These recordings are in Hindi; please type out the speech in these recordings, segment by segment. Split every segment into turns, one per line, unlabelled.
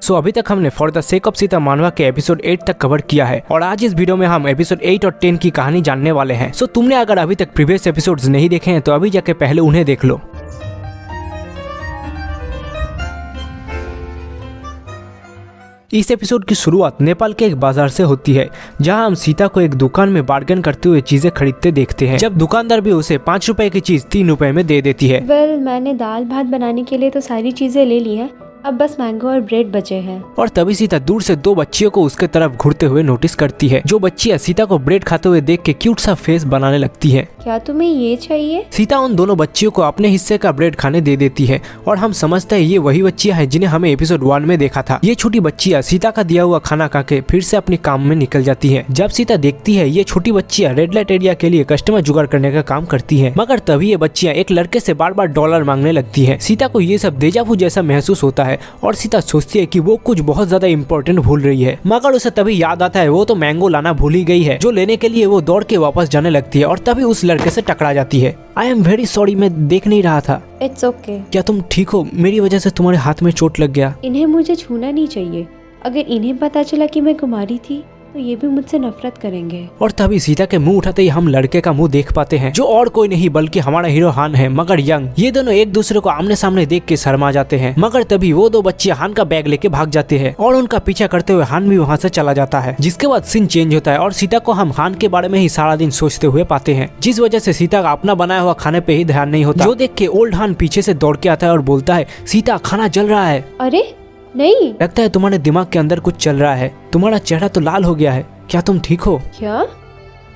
सो अभी तक हमने for the sake of Sita मानवा के एपिसोड 8 तक कवर किया है और आज इस वीडियो में हम एपिसोड 8 और 10 की कहानी जानने वाले हैं। सो तुमने अगर अभी तक प्रीवियस एपिसोड्स नहीं देखे हैं तो अभी जाके पहले उन्हें देख लो। इस एपिसोड की शुरुआत नेपाल के एक बाजार से होती है, जहां हम सीता को एक दुकान में बार्गेन करते हुए चीजें खरीदते देखते हैं, जब दुकानदार भी उसे 5 रुपए की चीज 3 रुपए में दे देती है।
मैंने दाल भात बनाने के लिए तो सारी चीजें ले ली हैं, अब बस मैंगो और ब्रेड बचे हैं।
और तभी सीता दूर से 2 बच्चियों को उसके तरफ घुरते हुए नोटिस करती है, जो बच्चियां सीता को ब्रेड खाते हुए देख के क्यूट सा फेस बनाने लगती है।
क्या तुम्हें ये चाहिए?
सीता उन दोनों बच्चियों को अपने हिस्से का ब्रेड खाने दे देती है और हम समझते हैं ये वही बच्चियां हैं जिन्हें हमें एपिसोड 1 में देखा था। ये छोटी बच्चियां सीता का दिया हुआ खाना खा के फिर से अपने काम में निकल जाती है। जब सीता देखती है ये छोटी बच्चियां रेड लाइट एरिया के लिए कस्टमर जुगाड़ करने का काम करती है, मगर तभी ये बच्चियां एक लड़के से बार बार डॉलर मांगने लगती है। सीता को ये सब देजावू जैसा महसूस होता है और सीता सोचती है कि वो कुछ बहुत ज्यादा इम्पोर्टेंट भूल रही है, मगर उसे तभी याद आता है वो तो मैंगो लाना भूल ही गई है, जो लेने के लिए वो दौड़ के वापस जाने लगती है और तभी उस लड़के से टकरा जाती है। आई एम वेरी सॉरी, मैं देख नहीं रहा था।
It's okay.
क्या तुम ठीक हो? मेरी वजह से तुम्हारे हाथ में चोट लग गया।
इन्हें मुझे छूना नहीं चाहिए। अगर इन्हें पता चला कि मैं कुमारी थी तो ये भी मुझसे नफरत करेंगे।
और तभी सीता के मुंह उठाते ही हम लड़के का मुंह देख पाते हैं, जो और कोई नहीं बल्कि हमारा हीरो हान है, मगर यंग। ये दोनों एक दूसरे को आमने सामने देख के शर्मा जाते हैं, मगर तभी वो 2 बच्चे हान का बैग लेके भाग जाते हैं और उनका पीछा करते हुए हान भी वहाँ से चला जाता है। जिसके बाद सीन चेंज होता है और सीता को हम हान के बारे में ही सारा दिन सोचते हुए पाते हैं, जिस वजह से सीता का अपना बनाया हुआ खाने पे ही ध्यान नहीं होता, जो देख के ओल्ड हान पीछे से दौड़ के आता है और बोलता है, सीता खाना जल रहा है।
अरे नहीं,
लगता है तुम्हारे दिमाग के अंदर कुछ चल रहा है, तुम्हारा चेहरा तो लाल हो गया है, क्या तुम ठीक हो?
क्या?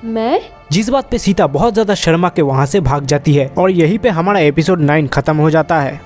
मैं?
जिस बात पे सीता बहुत ज्यादा शर्मा के वहाँ से भाग जाती है और यहीं पे हमारा एपिसोड 9 खत्म हो जाता है।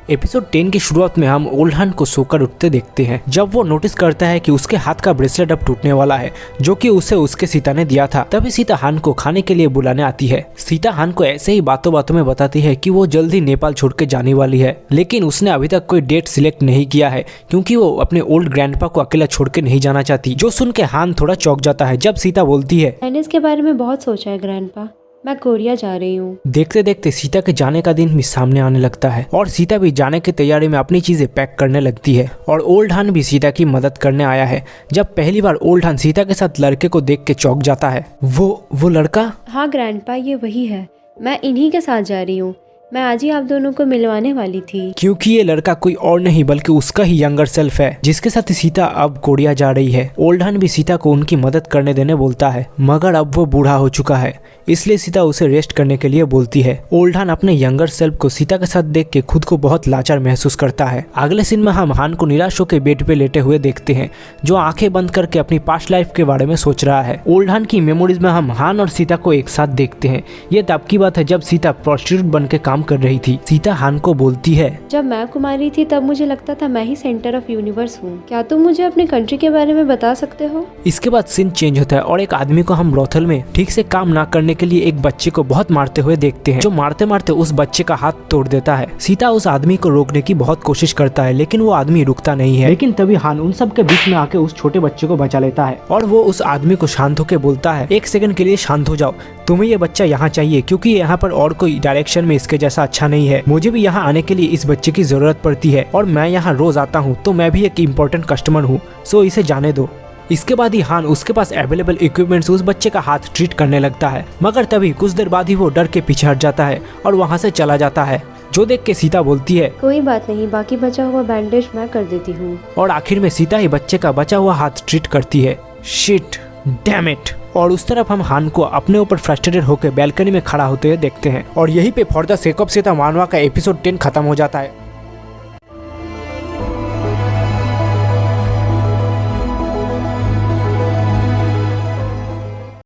एपिसोड 10 की शुरुआत में हम ओल्ड हान को सोकर उठते देखते हैं, जब वो नोटिस करता है कि उसके हाथ का ब्रेसलेट अब टूटने वाला है, जो कि उसे उसके सीता ने दिया था। तभी सीता हान को खाने के लिए बुलाने आती है। सीता हान को ऐसे ही बातों बातों में बताती है कि वो जल्द ही नेपाल छोड़ के जाने वाली है, लेकिन उसने अभी तक कोई डेट सिलेक्ट नहीं किया है, क्योंकि वो अपने ओल्ड ग्रैंडपा को अकेला छोड़ के नहीं जाना चाहती। जो सुन के हान थोड़ा चौंक जाता है जब सीता बोलती है,
मैंने इसके बारे में बहुत सोचा है ग्रैंडपा, मैं कोरिया जा रही हूँ।
देखते देखते सीता के जाने का दिन भी सामने आने लगता है और सीता भी जाने की तैयारी में अपनी चीजें पैक करने लगती है और ओल्ड हान भी सीता की मदद करने आया है। जब पहली बार ओल्ड हान सीता के साथ लड़के को देख के चौंक जाता है। वो लड़का?
हाँ ग्रैंडपा, ये वही है, मैं इन्हीं के साथ जा रही हूँ। मैं आज ही आप दोनों को मिलवाने वाली थी।
क्योंकि ये लड़का कोई और नहीं बल्कि उसका ही यंगर सेल्फ है, जिसके साथ सीता अब कोरिया जा रही है। ओल्ड हान भी सीता को उनकी मदद करने देने बोलता है, मगर अब वो बूढ़ा हो चुका है, इसलिए सीता उसे रेस्ट करने के लिए बोलती है। ओल्ड हान अपने यंगर सेल्फ को सीता के साथ देख के खुद को बहुत लाचार महसूस करता है। अगले सीन में हम हान को निराश होकर बेड पे लेटे हुए देखते हैं, जो आंखें बंद करके अपनी पास्ट लाइफ के बारे में सोच रहा है। ओल्ड हान की मेमोरीज में हम हान और सीता को एक साथ देखते हैं। ये तब की बात है जब सीता प्रोस्टिट्यूट बन के काम कर रही थी। सीता हान को बोलती है,
जब मैं कुमारी थी तब मुझे लगता था मैं ही सेंटर ऑफ यूनिवर्स हूँ। क्या तुम मुझे अपने कंट्री के बारे में बता सकते हो?
इसके बाद सीन चेंज होता है और एक आदमी को हम ब्रोथल में ठीक से काम ना करने के लिए एक बच्चे को बहुत मारते हुए देखते हैं, जो मारते मारते उस बच्चे का हाथ तोड़ देता है। सीता उस आदमी को रोकने की बहुत कोशिश करता है, लेकिन वो आदमी रुकता नहीं है। लेकिन तभी हान उन सब के बीच में आके उस छोटे बच्चे को बचा लेता है और वो उस आदमी को शांत होकर बोलता है, 1 सेकंड के लिए शांत हो जाओ, तुम्हें ये बच्चा यहाँ चाहिए, क्योंकि यहाँ पर और कोई डायरेक्शन में इसके जैसा अच्छा नहीं है। मुझे भी यहाँ आने के लिए इस बच्चे की जरूरत पड़ती है और मैं यहाँ रोज आता हूँ, तो मैं भी एक इम्पोर्टेंट कस्टमर हूँ, सो इसे जाने दो। इसके बाद ही हान उसके पास अवेलेबल इक्विपमेंट्स उस बच्चे का हाथ ट्रीट करने लगता है, मगर तभी कुछ देर बाद ही वो डर के पीछे हट जाता है और वहाँ से चला जाता है, जो देख के सीता बोलती है,
कोई बात नहीं, बाकी बचा हुआ बैंडेज मैं कर देती हूँ।
और आखिर में सीता ही बच्चे का बचा हुआ हाथ ट्रीट करती है। Shit, damn it. और उस तरफ हम हान को अपने ऊपर फ्रस्ट्रेटेड होकर बैल्कनी में खड़ा होते हुए देखते हैं और यहीं पे for the sake of Sita मानवा का एपिसोड 10 खत्म हो जाता है।